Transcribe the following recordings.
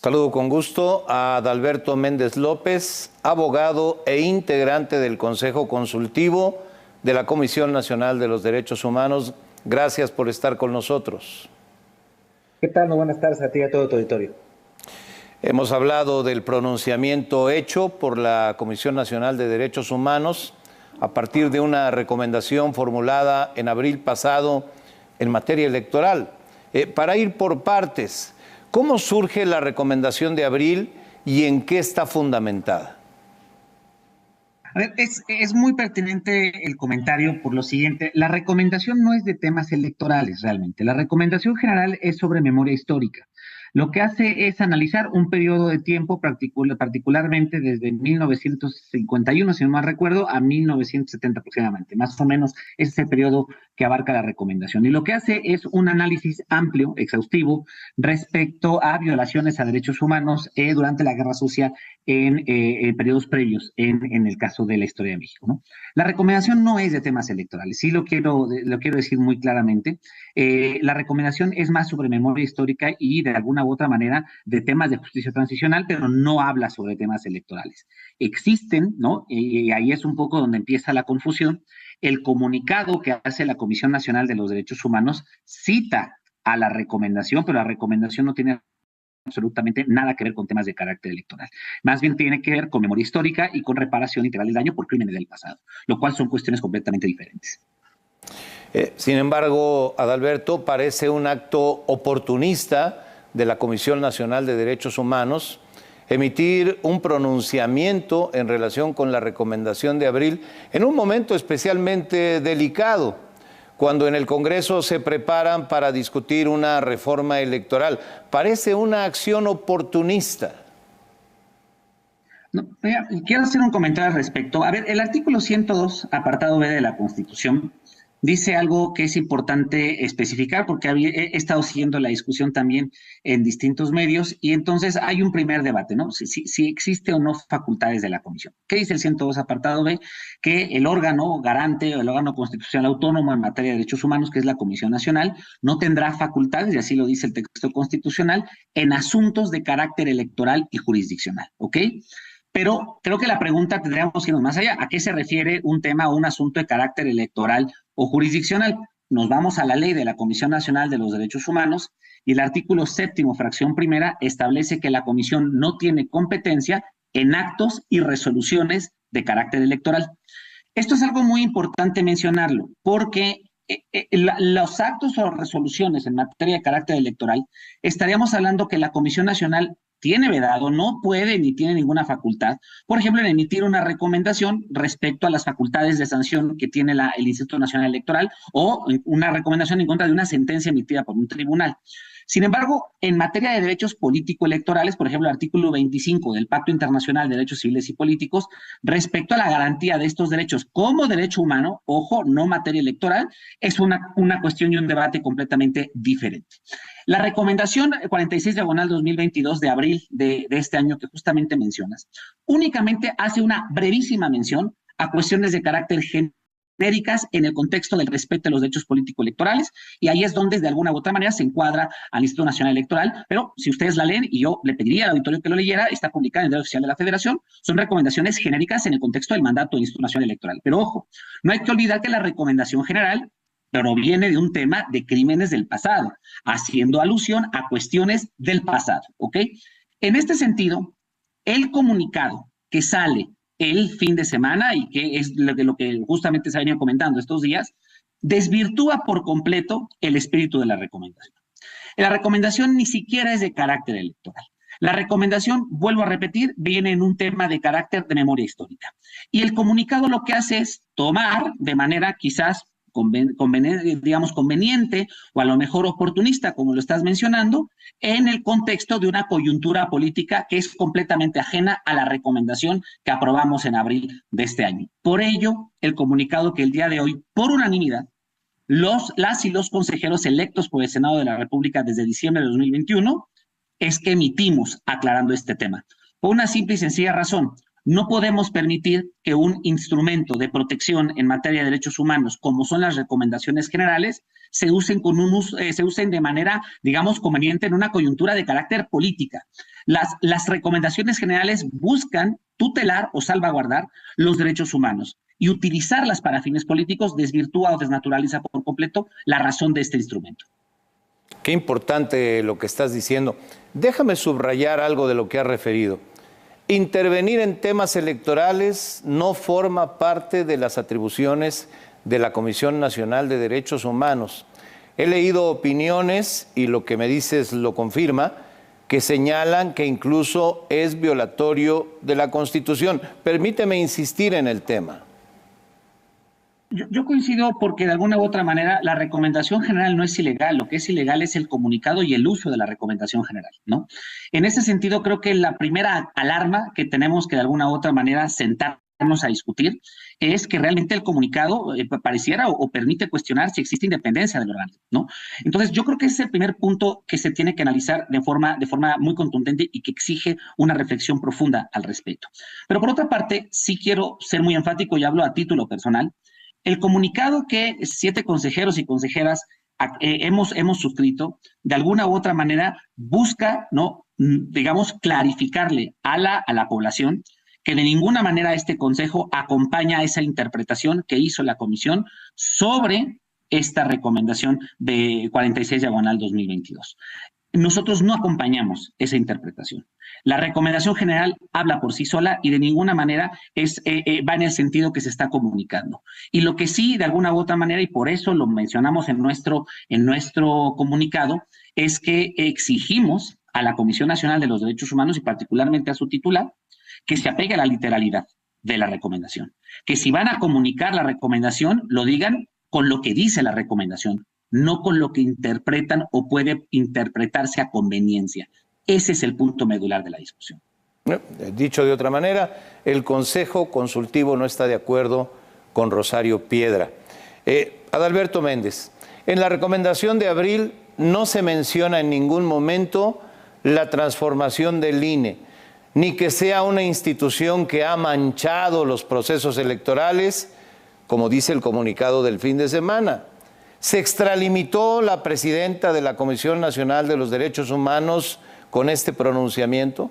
Saludo con gusto a Adalberto Méndez López, abogado e integrante del Consejo Consultivo de la Comisión Nacional de los Derechos Humanos. Gracias por estar con nosotros. ¿Qué tal? Muy buenas tardes a ti y a todo tu auditorio. Hemos hablado del pronunciamiento hecho por la Comisión Nacional de Derechos Humanos a partir de una recomendación formulada en abril pasado en materia electoral. Para ir por partes, ¿cómo surge la recomendación de abril y en qué está fundamentada? A ver, es muy pertinente el comentario por lo siguiente. La recomendación no es de temas electorales realmente. La recomendación general es sobre memoria histórica. Lo que hace es analizar un periodo de tiempo particularmente desde 1951, si no mal recuerdo, a 1970 aproximadamente. Más o menos ese es el periodo que abarca la recomendación. Y lo que hace es un análisis amplio, exhaustivo, respecto a violaciones a derechos humanos durante la Guerra Sucia en periodos previos, en el caso de la historia de México, ¿no? La recomendación no es de temas electorales, sí lo quiero decir muy claramente. La recomendación es más sobre memoria histórica y de alguna u otra manera de temas de justicia transicional, pero no habla sobre temas electorales. Existen, ¿no? Y ahí es un poco donde empieza la confusión. El comunicado que hace la Comisión Nacional de los Derechos Humanos cita a la recomendación, pero la recomendación no tiene absolutamente nada que ver con temas de carácter electoral. Más bien tiene que ver con memoria histórica y con reparación integral del daño por crímenes del pasado, lo cual son cuestiones completamente diferentes. Sin embargo, Adalberto, parece un acto oportunista de la Comisión Nacional de Derechos Humanos emitir un pronunciamiento en relación con la recomendación de abril en un momento especialmente delicado, cuando en el Congreso se preparan para discutir una reforma electoral. Parece una acción oportunista. No, mira, quiero hacer un comentario al respecto. A ver, el artículo 102, apartado B de la Constitución, dice algo que es importante especificar porque he estado siguiendo la discusión también en distintos medios y entonces hay un primer debate, ¿no? Si existe o no facultades de la Comisión. ¿Qué dice el 102, apartado B? Que el órgano garante o el órgano constitucional autónomo en materia de derechos humanos, que es la Comisión Nacional, no tendrá facultades, y así lo dice el texto constitucional, en asuntos de carácter electoral y jurisdiccional, ¿ok? Pero creo que la pregunta tendríamos que irnos más allá. ¿A qué se refiere un tema o un asunto de carácter electoral o jurisdiccional? Nos vamos a la ley de la Comisión Nacional de los Derechos Humanos y el artículo 7º, fracción primera, establece que la Comisión no tiene competencia en actos y resoluciones de carácter electoral. Esto es algo muy importante mencionarlo, porque los actos o resoluciones en materia de carácter electoral, estaríamos hablando que la Comisión Nacional tiene vedado, no puede ni tiene ninguna facultad, por ejemplo, en emitir una recomendación respecto a las facultades de sanción que tiene el Instituto Nacional Electoral o una recomendación en contra de una sentencia emitida por un tribunal. Sin embargo, en materia de derechos político-electorales, por ejemplo, el artículo 25 del Pacto Internacional de Derechos Civiles y Políticos, respecto a la garantía de estos derechos como derecho humano, ojo, no materia electoral, es una cuestión y un debate completamente diferente. La recomendación 46/2022 de abril de este año que justamente mencionas, únicamente hace una brevísima mención a cuestiones de carácter genéricas en el contexto del respeto a los derechos político-electorales, y ahí es donde de alguna u otra manera se encuadra al Instituto Nacional Electoral, pero si ustedes la leen, y yo le pediría al auditorio que lo leyera, está publicada en el Diario Oficial de la Federación, son recomendaciones genéricas en el contexto del mandato del Instituto Nacional Electoral. Pero ojo, no hay que olvidar que la recomendación general proviene de un tema de crímenes del pasado, haciendo alusión a cuestiones del pasado, ¿ok? En este sentido, el comunicado que sale el fin de semana y que es lo que justamente se ha venido comentando estos días, desvirtúa por completo el espíritu de la recomendación. La recomendación ni siquiera es de carácter electoral. La recomendación, vuelvo a repetir, viene en un tema de carácter de memoria histórica. Y el comunicado lo que hace es tomar de manera quizás conveniente o a lo mejor oportunista, como lo estás mencionando, en el contexto de una coyuntura política que es completamente ajena a la recomendación que aprobamos en abril de este año. Por ello, el comunicado que el día de hoy, por unanimidad, las y los consejeros electos por el Senado de la República desde diciembre de 2021, es que emitimos aclarando este tema. Por una simple y sencilla razón, No podemos permitir que un instrumento de protección en materia de derechos humanos, como son las recomendaciones generales, se usen se usen de manera, digamos, conveniente en una coyuntura de carácter política. Las recomendaciones generales buscan tutelar o salvaguardar los derechos humanos, y utilizarlas para fines políticos desvirtúa o desnaturaliza por completo la razón de este instrumento. Qué importante lo que estás diciendo. Déjame subrayar algo de lo que has referido. Intervenir en temas electorales no forma parte de las atribuciones de la Comisión Nacional de Derechos Humanos. He leído opiniones, y lo que me dices lo confirma, que señalan que incluso es violatorio de la Constitución. Permíteme insistir en el tema. Yo coincido porque de alguna u otra manera la recomendación general no es ilegal, lo que es ilegal es el comunicado y el uso de la recomendación general, ¿no? En ese sentido, creo que la primera alarma que tenemos que de alguna u otra manera sentarnos a discutir es que realmente el comunicado pareciera o permite cuestionar si existe independencia del órgano, ¿no? Entonces, yo creo que ese es el primer punto que se tiene que analizar de forma muy contundente y que exige una reflexión profunda al respecto. Pero por otra parte, sí quiero ser muy enfático y hablo a título personal. El comunicado que 7 consejeros y consejeras hemos suscrito, de alguna u otra manera busca, ¿no?, digamos, clarificarle a la población que de ninguna manera este consejo acompaña esa interpretación que hizo la comisión sobre esta recomendación de 46/2022. Nosotros no acompañamos esa interpretación. La recomendación general habla por sí sola y de ninguna manera va en el sentido que se está comunicando. Y lo que sí, de alguna u otra manera, y por eso lo mencionamos en nuestro comunicado, es que exigimos a la Comisión Nacional de los Derechos Humanos y particularmente a su titular que se apegue a la literalidad de la recomendación. Que si van a comunicar la recomendación, lo digan con lo que dice la recomendación, no con lo que interpretan o puede interpretarse a conveniencia. Ese es el punto medular de la discusión. Dicho de otra manera, el Consejo Consultivo no está de acuerdo con Rosario Piedra. Adalberto Méndez, en la recomendación de abril no se menciona en ningún momento la transformación del INE, ni que sea una institución que ha manchado los procesos electorales, como dice el comunicado del fin de semana. ¿Se extralimitó la presidenta de la Comisión Nacional de los Derechos Humanos con este pronunciamiento?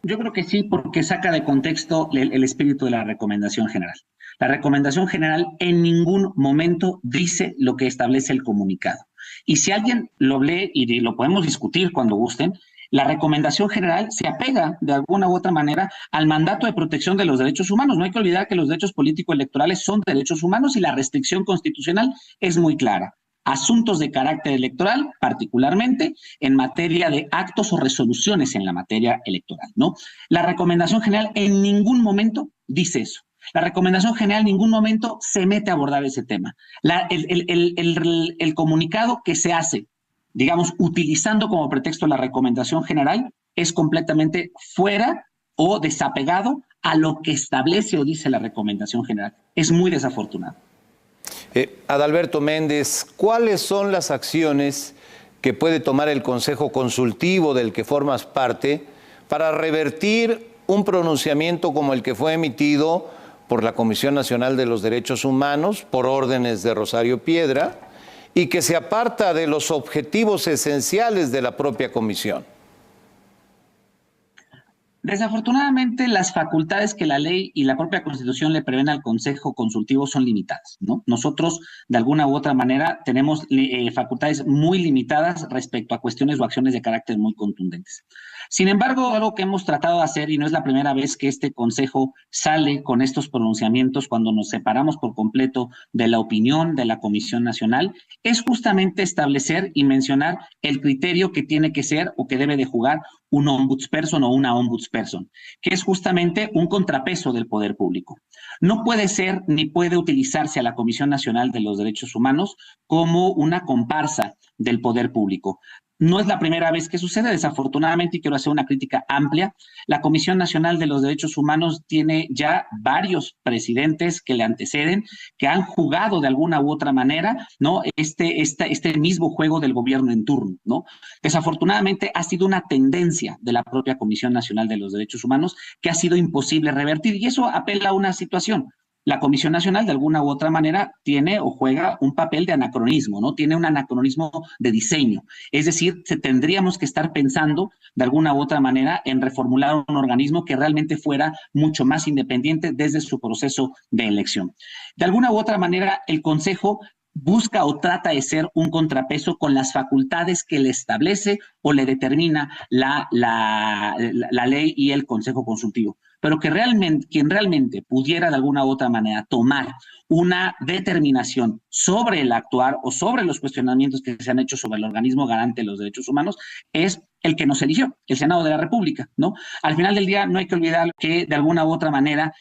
Yo creo que sí, porque saca de contexto el espíritu de la recomendación general. La recomendación general en ningún momento dice lo que establece el comunicado. Y si alguien lo lee, y lo podemos discutir cuando gusten, la recomendación general se apega de alguna u otra manera al mandato de protección de los derechos humanos. No hay que olvidar que los derechos político-electorales son derechos humanos y la restricción constitucional es muy clara. Asuntos de carácter electoral, particularmente en materia de actos o resoluciones en la materia electoral, ¿no? La recomendación general en ningún momento dice eso. La recomendación general en ningún momento se mete a abordar ese tema. El comunicado que se hace, digamos, utilizando como pretexto la recomendación general, es completamente fuera o desapegado a lo que establece o dice la recomendación general. Es muy desafortunado. Adalberto Méndez, ¿cuáles son las acciones que puede tomar el Consejo Consultivo del que formas parte para revertir un pronunciamiento como el que fue emitido por la Comisión Nacional de los Derechos Humanos por órdenes de Rosario Piedra y que se aparta de los objetivos esenciales de la propia comisión? Desafortunadamente, las facultades que la ley y la propia Constitución le prevén al Consejo Consultivo son limitadas, ¿no? Nosotros, de alguna u otra manera, tenemos facultades muy limitadas respecto a cuestiones o acciones de carácter muy contundentes. Sin embargo, algo que hemos tratado de hacer, y no es la primera vez que este Consejo sale con estos pronunciamientos cuando nos separamos por completo de la opinión de la Comisión Nacional, es justamente establecer y mencionar el criterio que tiene que ser o que debe de jugar un ombudsperson o una ombudsperson, que es justamente un contrapeso del poder público. No puede ser ni puede utilizarse a la Comisión Nacional de los Derechos Humanos como una comparsa del poder público. No es la primera vez que sucede, desafortunadamente, y quiero hacer una crítica amplia. La Comisión Nacional de los Derechos Humanos tiene ya varios presidentes que le anteceden, que han jugado de alguna u otra manera, ¿no? Este mismo juego del gobierno en turno, ¿no? Desafortunadamente ha sido una tendencia de la propia Comisión Nacional de los Derechos Humanos que ha sido imposible revertir, y eso apela a una situación. La Comisión Nacional de alguna u otra manera tiene o juega un papel de anacronismo, ¿no? Tiene un anacronismo de diseño. Es decir, tendríamos que estar pensando de alguna u otra manera en reformular un organismo que realmente fuera mucho más independiente desde su proceso de elección. De alguna u otra manera, el Consejo busca o trata de ser un contrapeso con las facultades que le establece o le determina la ley y el Consejo Consultivo. Pero que quien realmente pudiera de alguna u otra manera tomar una determinación sobre el actuar o sobre los cuestionamientos que se han hecho sobre el organismo garante de los derechos humanos es el que nos eligió, el Senado de la República, ¿no? Al final del día no hay que olvidar que de alguna u otra manera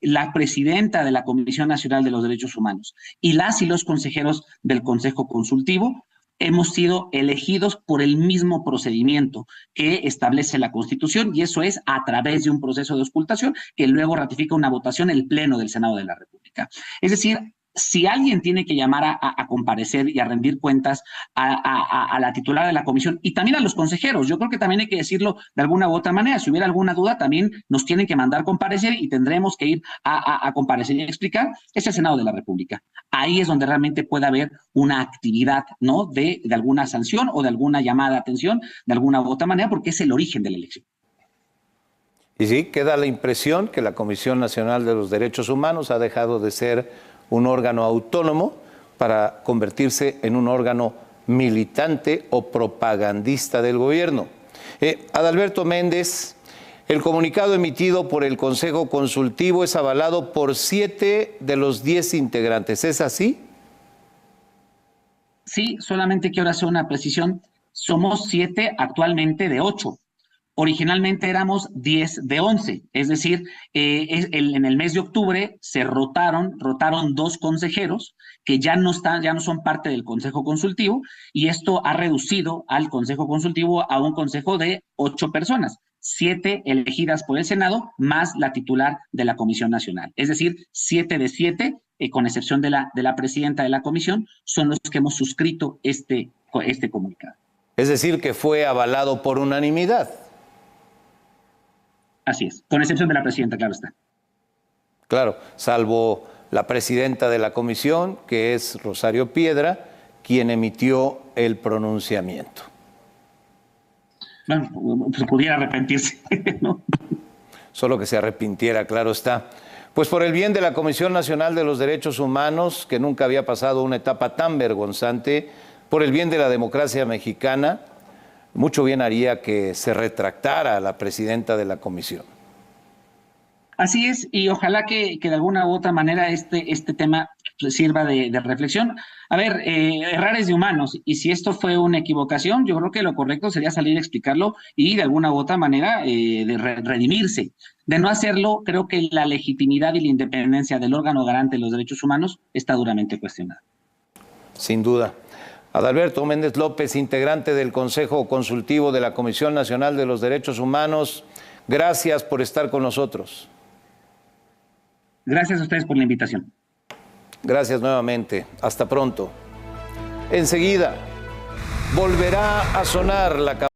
la presidenta de la Comisión Nacional de los Derechos Humanos y los consejeros del Consejo Consultivo hemos sido elegidos por el mismo procedimiento que establece la Constitución, y eso es a través de un proceso de auscultación que luego ratifica una votación el Pleno del Senado de la República. Es decir, si alguien tiene que llamar a comparecer y a rendir cuentas a la titular de la comisión y también a los consejeros, yo creo que también hay que decirlo de alguna u otra manera. Si hubiera alguna duda, también nos tienen que mandar comparecer y tendremos que ir a comparecer y explicar. Es el Senado de la República. Ahí es donde realmente puede haber una actividad, ¿no? De alguna sanción o de alguna llamada de atención de alguna u otra manera, porque es el origen de la elección. Y sí, queda la impresión que la Comisión Nacional de los Derechos Humanos ha dejado de ser un órgano autónomo para convertirse en un órgano militante o propagandista del gobierno. Adalberto Méndez, el comunicado emitido por el Consejo Consultivo es avalado por 7 de los 10 integrantes, ¿es así? Sí, solamente quiero hacer una precisión. Somos 7 actualmente de 8. Originalmente éramos 10 de 11, es decir, en el mes de octubre se rotaron 2 consejeros que ya no son parte del Consejo Consultivo, y esto ha reducido al Consejo Consultivo a un consejo de 8 personas, 7 elegidas por el Senado más la titular de la Comisión Nacional. Es decir, 7 de 7, con excepción de la presidenta de la comisión, son los que hemos suscrito este comunicado. Es decir, que fue avalado por unanimidad. Así es, con excepción de la presidenta, claro está. Claro, salvo la presidenta de la comisión, que es Rosario Piedra, quien emitió el pronunciamiento. Bueno, pues pudiera arrepentirse, ¿no? Solo que se arrepintiera, claro está. Pues por el bien de la Comisión Nacional de los Derechos Humanos, que nunca había pasado una etapa tan vergonzante, por el bien de la democracia mexicana, mucho bien haría que se retractara la presidenta de la comisión. Así es, y ojalá que de alguna u otra manera este tema sirva de reflexión. A ver, errar es de humanos, y si esto fue una equivocación, yo creo que lo correcto sería salir a explicarlo y de alguna u otra manera redimirse. De no hacerlo, creo que la legitimidad y la independencia del órgano garante de los derechos humanos está duramente cuestionada. Sin duda. Adalberto Méndez López, integrante del Consejo Consultivo de la Comisión Nacional de los Derechos Humanos, gracias por estar con nosotros. Gracias a ustedes por la invitación. Gracias nuevamente. Hasta pronto. Enseguida volverá a sonar la